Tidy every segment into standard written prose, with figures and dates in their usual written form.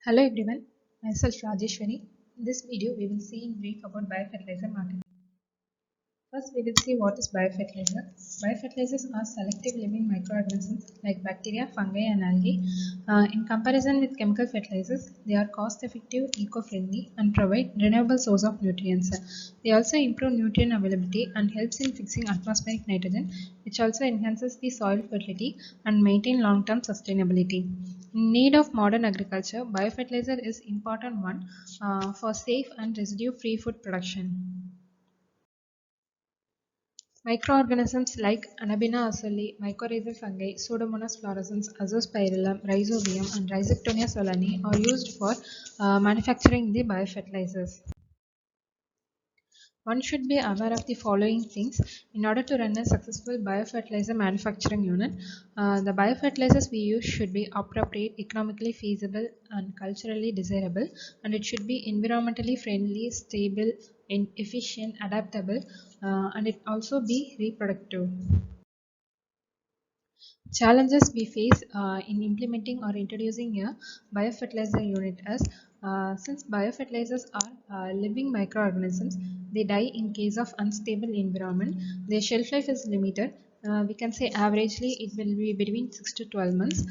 Hello everyone, myself Rajeswari. In this video, we will see in brief about biofertilizer marketing. First, we will see what is biofertilizer. Biofertilizers are selective living microorganisms like bacteria, fungi, and algae. In comparison with chemical fertilizers, they are cost-effective, eco-friendly, and provide renewable source of nutrients. They also improve nutrient availability and helps in fixing atmospheric nitrogen, which also enhances the soil fertility and maintain long-term sustainability. In need of modern agriculture, biofertilizer is important one for safe and residue-free food production. Microorganisms like Anabaena acoli, mycorrhizal fungi, Pseudomonas fluorescens, Azospirillum, Rhizobium, and Rhizoctonia solani are used for manufacturing the biofertilizers. One should be aware of the following things in order to run a successful biofertilizer manufacturing unit. The biofertilizers we use should be appropriate, economically feasible, and culturally desirable, and it should be environmentally friendly, stable, efficient, adaptable, and it also be reproductive. Challenges we face in implementing or introducing a biofertilizer unit is since biofertilizers are living microorganisms, they die in case of unstable environment. Their shelf life is limited. We can say averagely it will be between 6 to 12 months.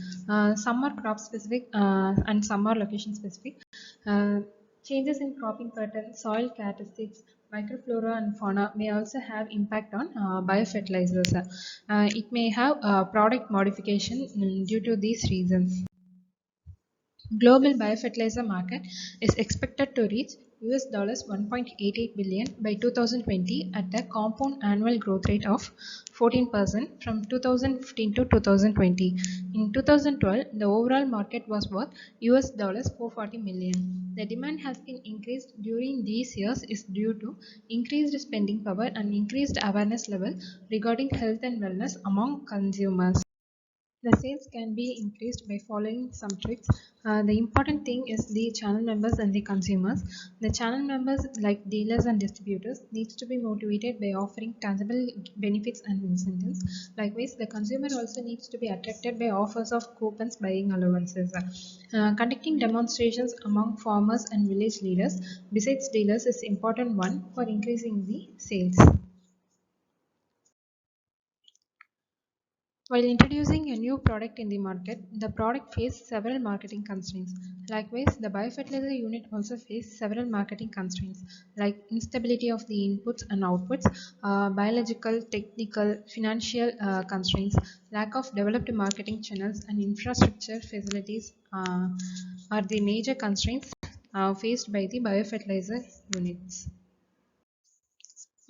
Some are crop specific and some are location specific. Uh, Changes in cropping pattern, soil characteristics, microflora and fauna may also have impact on biofertilizers. It may have product modification due to these reasons. Global biofertilizer market is expected to reach US $1.88 billion by 2020 at a compound annual growth rate of 14% from 2015 to 2020. In 2012, the overall market was worth US $440 million. The demand has been increased during these years is due to increased spending power and increased awareness level regarding health and wellness among consumers. The sales can be increased by following some tricks. The important thing is the channel members and the consumers. The channel members like dealers and distributors needs to be motivated by offering tangible benefits and incentives. Likewise, the consumer also needs to be attracted by offers of coupons, buying allowances. Conducting demonstrations among farmers and village leaders besides dealers is important one for increasing the sales. While introducing a new product in the market, the product faced several marketing constraints. Likewise, the biofertilizer unit also faced several marketing constraints like instability of the inputs and outputs, biological, technical, financial constraints, lack of developed marketing channels, and infrastructure facilities are the major constraints faced by the biofertilizer units.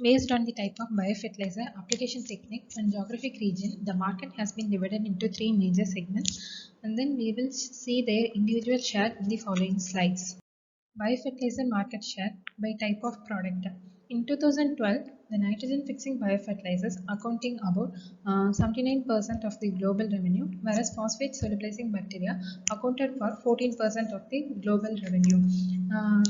Based on the type of biofertilizer, application technique, and geographic region, the market has been divided into three major segments, and then we will see their individual share in the following slides. Biofertilizer market share by type of product. In 2012, the nitrogen fixing biofertilizers accounting about 79% of the global revenue, whereas phosphate solubilizing bacteria accounted for 14% of the global revenue. Uh,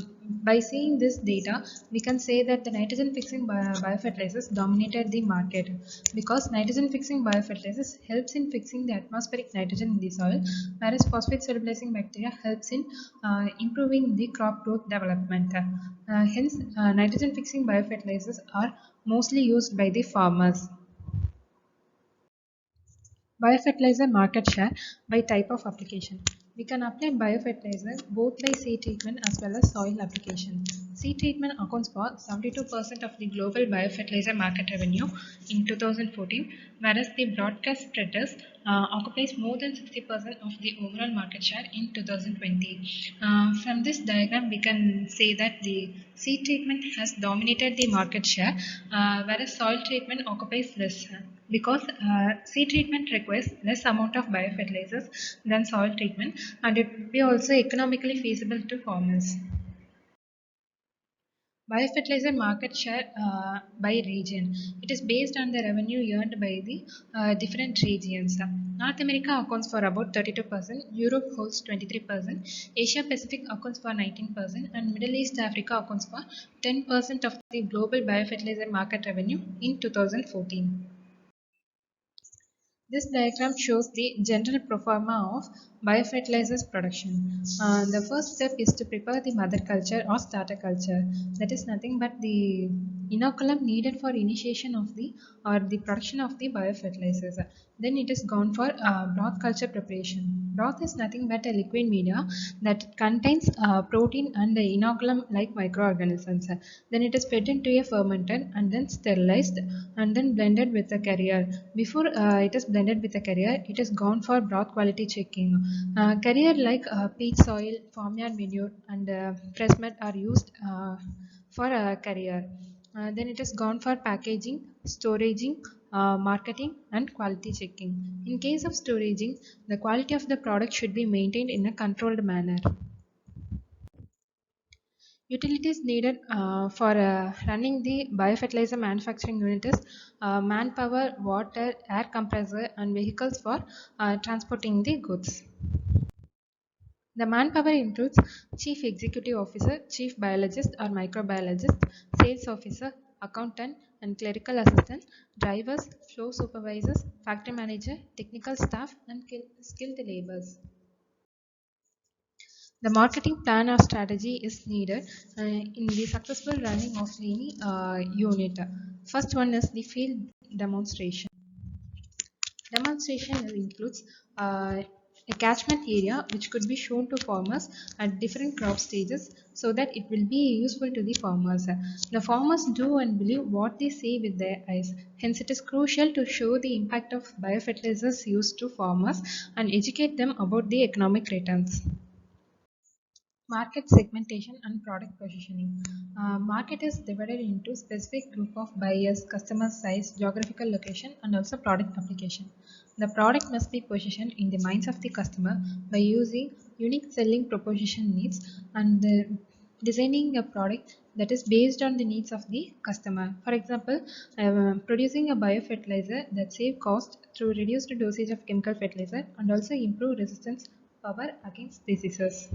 by seeing this data, we can say that the nitrogen fixing biofertilizers dominated the market because nitrogen fixing biofertilizers helps in fixing the atmospheric nitrogen in the soil, whereas phosphate solubilizing bacteria helps in improving the crop growth development. Hence, nitrogen fixing biofertilizers are mostly used by the farmers. Biofertilizer market share by type of application. We can apply biofertilizer both by seed treatment as well as soil application. Seed treatment accounts for 72% of the global biofertilizer market revenue in 2014, whereas the broadcast spreaders occupies more than 60% of the overall market share in 2020. From this diagram, we can say that the seed treatment has dominated the market share, whereas soil treatment occupies less because seed treatment requires less amount of biofertilizers than soil treatment, and it will be also economically feasible to farmers. Biofertilizer market share by region. It is based on the revenue earned by the different regions. North America accounts for about 32%, Europe holds 23%, Asia Pacific accounts for 19%, and Middle East Africa accounts for 10% of the global biofertilizer market revenue in 2014. This diagram shows the general proforma of biofertilizers production. The first step is to prepare the mother culture or starter culture. That is nothing but the inoculum needed for initiation of the or the production of the biofertilizers. Then it is gone for broth culture preparation. Broth is nothing but a liquid media that contains protein and the inoculum like microorganisms. Then it is put into a fermenter and then sterilized and then blended with the carrier. Before it is blended with the carrier, it is gone for broth quality checking. Carrier like peat soil, farmyard manure, and press mat are used for carrier. Then it is gone for packaging, storaging, marketing, and quality checking. In case of storaging, the quality of the product should be maintained in a controlled manner. Utilities needed for running the biofertilizer manufacturing unit is manpower, water, air compressor, and vehicles for transporting the goods. The manpower includes Chief Executive Officer, Chief Biologist or Microbiologist, Sales Officer, Accountant, and Clerical Assistant, drivers, flow supervisors, factory manager, technical staff, and skilled laborers. The marketing plan or strategy is needed in the successful running of any unit. First one is the field demonstration. Demonstration includes a catchment area which could be shown to farmers at different crop stages so that it will be useful to the farmers. The farmers do and believe what they see with their eyes. Hence, it is crucial to show the impact of biofertilizers used to farmers and educate them about the economic returns. Market segmentation and product positioning. Market is divided into specific group of buyers, customer size, geographical location, and also product application. The product must be positioned in the minds of the customer by using unique selling proposition needs and designing a product that is based on the needs of the customer. For example, producing a biofertilizer that save cost through reduced dosage of chemical fertilizer and also improve resistance power against diseases.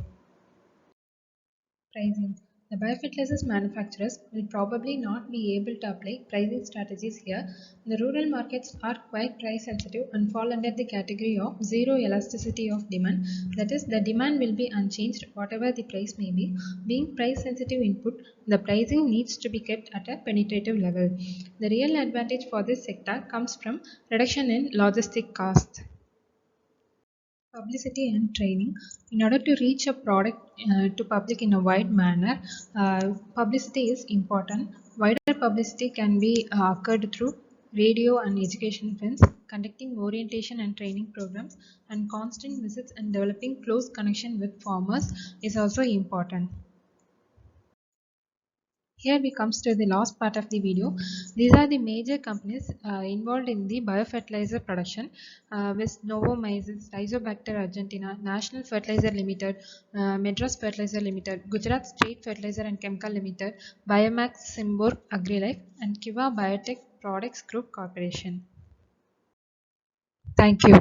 Pricing. The biofertilizers manufacturers will probably not be able to apply pricing strategies here. The rural markets are quite price sensitive and fall under the category of zero elasticity of demand. That is, the demand will be unchanged whatever the price may be. Being price sensitive input, the pricing needs to be kept at a penetrative level. The real advantage for this sector comes from reduction in logistic costs. Publicity and training. In order to reach a product to public in a wide manner, publicity is important. Wider publicity can be occurred through radio and education events, conducting orientation and training programs, and constant visits and developing close connection with farmers is also important. Here we comes to the last part of the video. These are the major companies involved in the biofertilizer production with Novomyces, Rhizobacter Argentina, National Fertilizer Limited, Madras Fertilizer Limited, Gujarat State Fertilizer and Chemical Limited, Biomax Symborg AgriLife, and Kiva Biotech Products Group Corporation. Thank you.